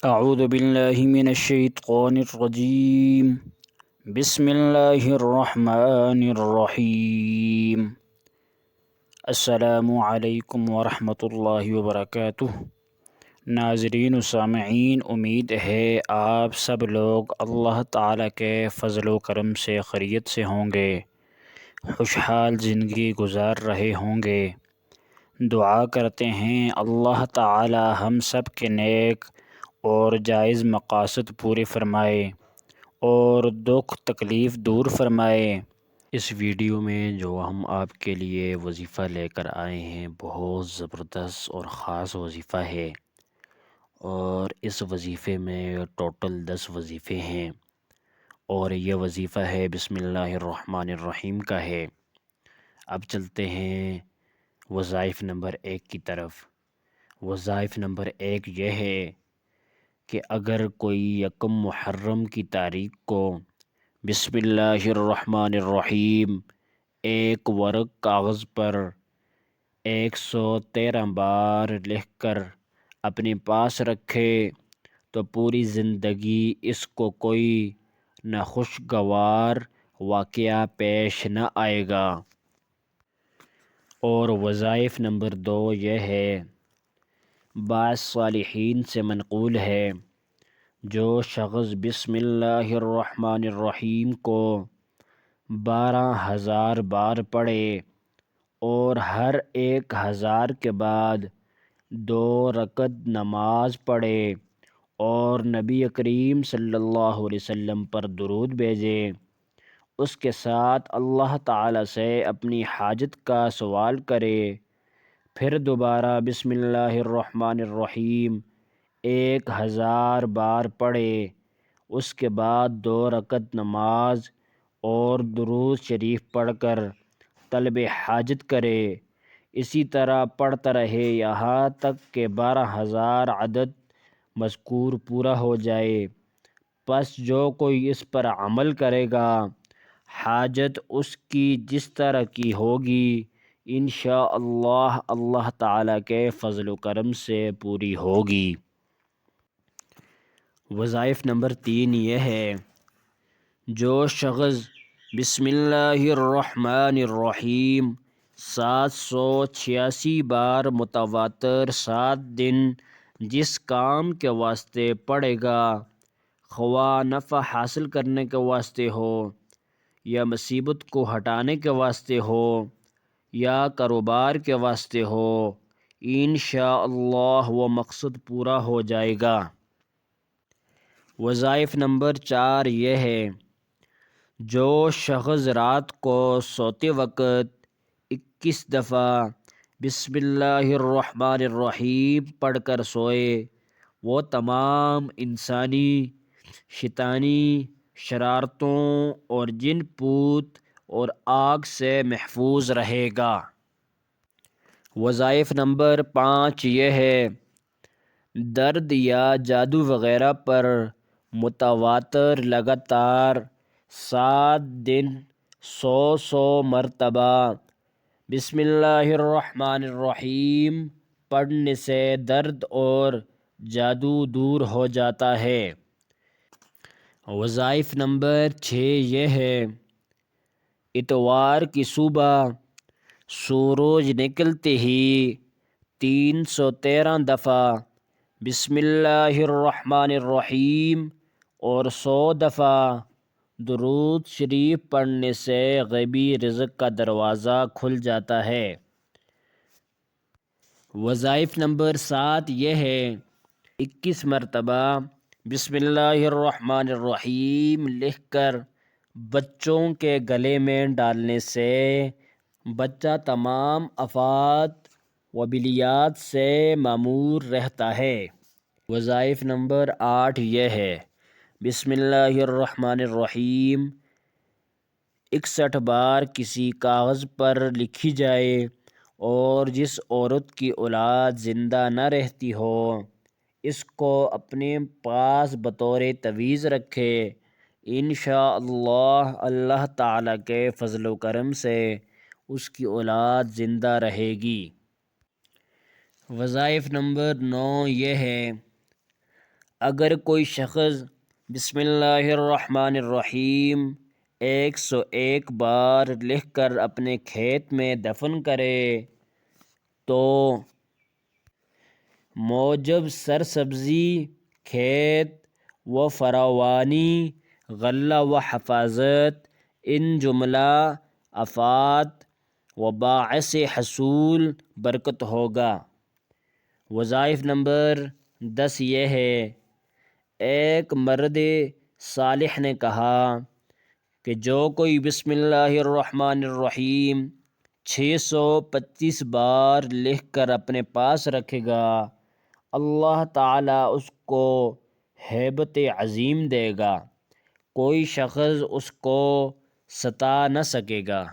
اعوذ باللہ من الشیطان الرجیم بسم اللہ الرحمن الرحیم السلام علیکم ورحمۃ اللہ وبرکاتہ۔ ناظرین و سامعین، امید ہے آپ سب لوگ اللہ تعالیٰ کے فضل و کرم سے خیریت سے ہوں گے، خوشحال زندگی گزار رہے ہوں گے۔ دعا کرتے ہیں اللہ تعالیٰ ہم سب کے نیک اور جائز مقاصد پورے فرمائے اور دکھ تکلیف دور فرمائے۔ اس ویڈیو میں جو ہم آپ کے لیے وظیفہ لے کر آئے ہیں بہت زبردست اور خاص وظیفہ ہے، اور اس وظیفے میں ٹوٹل 10 وظیفے ہیں، اور یہ وظیفہ ہے بسم اللہ الرحمن الرحیم کا ہے۔ اب چلتے ہیں وظائف نمبر 1 کی طرف۔ وظائف نمبر 1 یہ ہے کہ اگر کوئی یکم محرم کی تاریخ کو بسم اللہ الرحمن الرحیم ایک ورق کاغذ پر 113 بار لکھ کر اپنے پاس رکھے تو پوری زندگی اس کو کوئی ناخوشگوار واقعہ پیش نہ آئے گا۔ اور وظائف نمبر 2 یہ ہے، بعض صالحین سے منقول ہے، جو شخص بسم اللہ الرحمن الرحیم کو 12,000 بار پڑھے اور ہر 1,000 کے بعد 2 رکعت نماز پڑھے اور نبی کریم صلی اللہ علیہ وسلم پر درود بھیجے، اس کے ساتھ اللہ تعالیٰ سے اپنی حاجت کا سوال کرے، پھر دوبارہ بسم اللہ الرحمن الرحیم 1,000 بار پڑھے، اس کے بعد 2 رکعت نماز اور درود شریف پڑھ کر طلب حاجت کرے، اسی طرح پڑھتا رہے یہاں تک کہ 12,000 عدد مذکور پورا ہو جائے۔ پس جو کوئی اس پر عمل کرے گا، حاجت اس کی جس طرح کی ہوگی انشاءاللہ اللہ تعالیٰ کے فضل و کرم سے پوری ہوگی۔ وظائف نمبر 3 یہ ہے، جو شخص بسم اللہ الرحمن الرحیم 786 بار متواتر 7 دن جس کام کے واسطے پڑھے گا، خواہ نفع حاصل کرنے کے واسطے ہو یا مصیبت کو ہٹانے کے واسطے ہو یا کاروبار کے واسطے ہو، انشاءاللہ وہ مقصد پورا ہو جائے گا۔ وظائف نمبر 4 یہ ہے، جو شخص رات کو سوتے وقت 21 دفعہ بسم اللہ الرحمن الرحیم پڑھ کر سوئے، وہ تمام انسانی شیطانی شرارتوں اور جن پوت اور آگ سے محفوظ رہے گا۔ وظائف نمبر 5 یہ ہے، درد یا جادو وغیرہ پر متواتر لگاتار 7 دن 100 مرتبہ بسم اللہ الرحمن الرحیم پڑھنے سے درد اور جادو دور ہو جاتا ہے۔ وظائف نمبر 6 یہ ہے، اتوار کی صبح سورج نکلتے ہی 313 دفعہ بسم اللہ الرحمن الرحیم اور 100 دفعہ درود شریف پڑھنے سے غیبی رزق کا دروازہ کھل جاتا ہے۔ وظائف نمبر 7 یہ ہے، 21 مرتبہ بسم اللہ الرحمن الرحیم لکھ کر بچوں کے گلے میں ڈالنے سے بچہ تمام آفات و بلیات سے معمور رہتا ہے۔ وظائف نمبر 8 یہ ہے، بسم اللہ الرحمن الرحیم 61 بار کسی کاغذ پر لکھی جائے، اور جس عورت کی اولاد زندہ نہ رہتی ہو اس کو اپنے پاس بطور تعویذ رکھے، انشاءاللہ اللہ تعالیٰ کے فضل و کرم سے اس کی اولاد زندہ رہے گی۔ وظائف نمبر 9 یہ ہے، اگر کوئی شخص بسم اللہ الرحمن الرحیم 101 بار لکھ کر اپنے کھیت میں دفن کرے تو موجب سرسبزی کھیت و فراوانی غلہ و حفاظت ان جملہ افات و باعث حصول برکت ہوگا۔ وظائف نمبر 10 یہ ہے، ایک مرد صالح نے کہا کہ جو کوئی بسم اللہ الرحمن الرحیم 625 بار لکھ کر اپنے پاس رکھے گا، اللہ تعالیٰ اس کو ہیبت عظیم دے گا، کوئی شخص اس کو ستا نہ سکے گا۔